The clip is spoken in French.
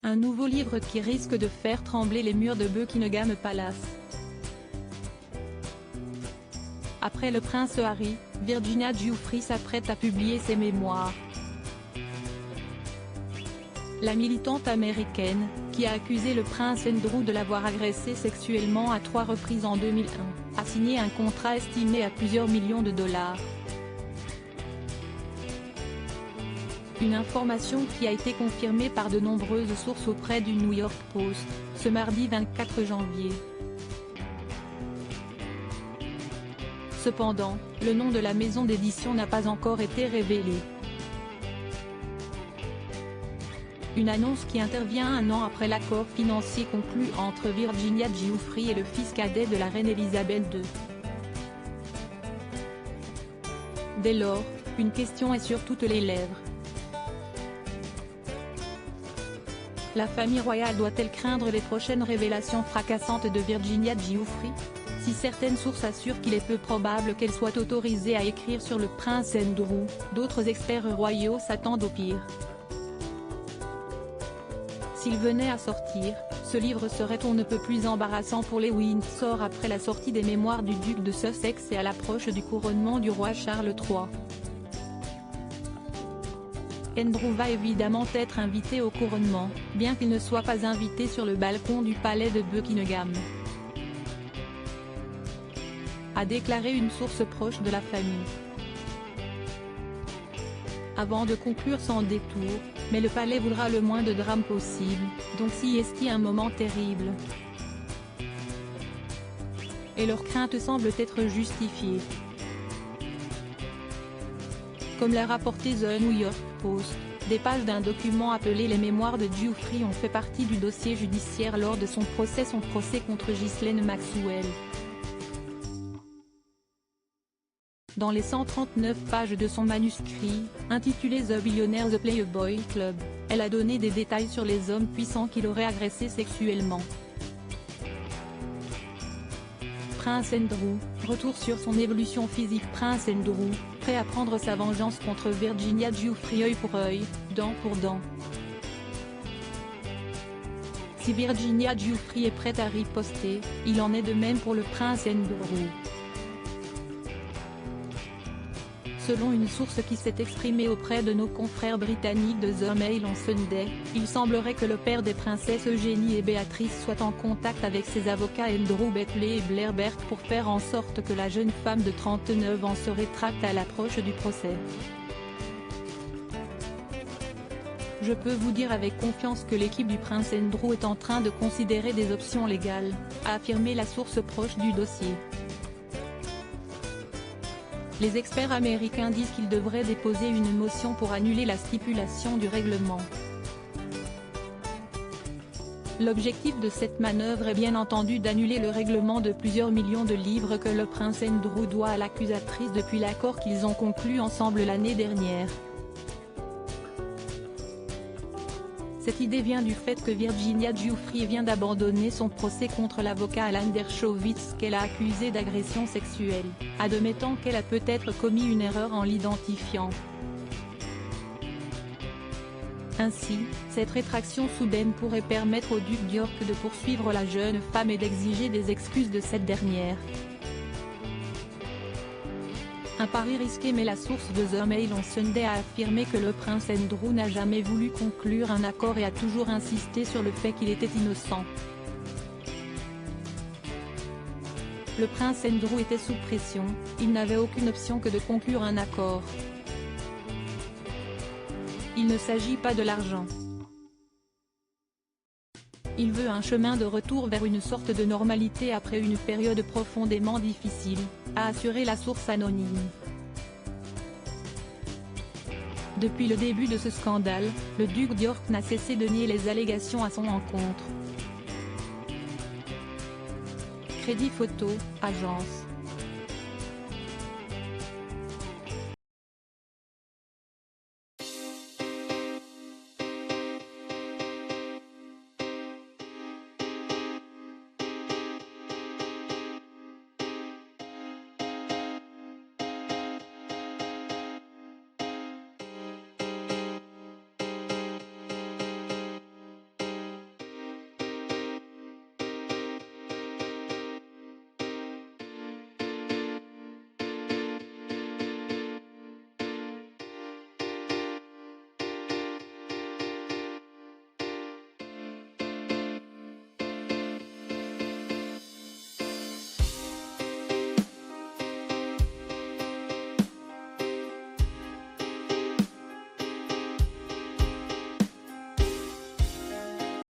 Un nouveau livre qui risque de faire trembler les murs de Buckingham Palace. Après le prince Harry, Virginia Giuffre s'apprête à publier ses mémoires. La militante américaine, qui a accusé le prince Andrew de l'avoir agressée sexuellement à 3 reprises en 2001, a signé un contrat estimé à plusieurs millions de dollars. Une information qui a été confirmée par de nombreuses sources auprès du New York Post, ce mardi 24 janvier. Cependant, le nom de la maison d'édition n'a pas encore été révélé. Une annonce qui intervient un an après l'accord financier conclu entre Virginia Giuffre et le fils cadet de la reine Elisabeth II. Dès lors, une question est sur toutes les lèvres. La famille royale doit-elle craindre les prochaines révélations fracassantes de Virginia Giuffre? Si certaines sources assurent qu'il est peu probable qu'elle soit autorisée à écrire sur le prince Andrew, d'autres experts royaux s'attendent au pire. S'il venait à sortir, ce livre serait on ne peut plus embarrassant pour les Windsor après la sortie des mémoires du duc de Sussex et à l'approche du couronnement du roi Charles III. Andrew va évidemment être invité au couronnement, bien qu'il ne soit pas invité sur le balcon du palais de Buckingham, a déclaré une source proche de la famille. Avant de conclure sans détour, mais le palais voudra le moins de drame possible, donc si est-il un moment terrible. Et leur crainte semble être justifiée. Comme l'a rapporté The New York Post, des pages d'un document appelé les mémoires de Giuffre ont fait partie du dossier judiciaire lors de son procès contre Ghislaine Maxwell. Dans les 139 pages de son manuscrit, intitulé The Billionaires Playboy Club, elle a donné des détails sur les hommes puissants qu'il aurait agressés sexuellement. Prince Andrew, retour sur son évolution physique. Prince Andrew, prêt à prendre sa vengeance contre Virginia Giuffre œil pour œil, dent pour dent. Si Virginia Giuffre est prête à riposter, il en est de même pour le prince Andrew. Selon une source qui s'est exprimée auprès de nos confrères britanniques de The Mail on Sunday, il semblerait que le père des princesses Eugénie et Béatrice soit en contact avec ses avocats Andrew Beckley et Blair Bert pour faire en sorte que la jeune femme de 39 ans se rétracte à l'approche du procès. Je peux vous dire avec confiance que l'équipe du prince Andrew est en train de considérer des options légales, a affirmé la source proche du dossier. Les experts américains disent qu'ils devraient déposer une motion pour annuler la stipulation du règlement. L'objectif de cette manœuvre est bien entendu d'annuler le règlement de plusieurs millions de livres que le prince Andrew doit à l'accusatrice depuis l'accord qu'ils ont conclu ensemble l'année dernière. Cette idée vient du fait que Virginia Giuffre vient d'abandonner son procès contre l'avocat Alan Dershowitz qu'elle a accusé d'agression sexuelle, admettant qu'elle a peut-être commis une erreur en l'identifiant. Ainsi, cette rétraction soudaine pourrait permettre au duc d'York de poursuivre la jeune femme et d'exiger des excuses de cette dernière. Un pari risqué, mais la source de The Mail on Sunday a affirmé que le prince Andrew n'a jamais voulu conclure un accord et a toujours insisté sur le fait qu'il était innocent. Le prince Andrew était sous pression, il n'avait aucune option que de conclure un accord. Il ne s'agit pas de l'argent. Il veut un chemin de retour vers une sorte de normalité après une période profondément difficile, a assuré la source anonyme. Depuis le début de ce scandale, le duc d'York n'a cessé de nier les allégations à son encontre. Crédit photo, agence.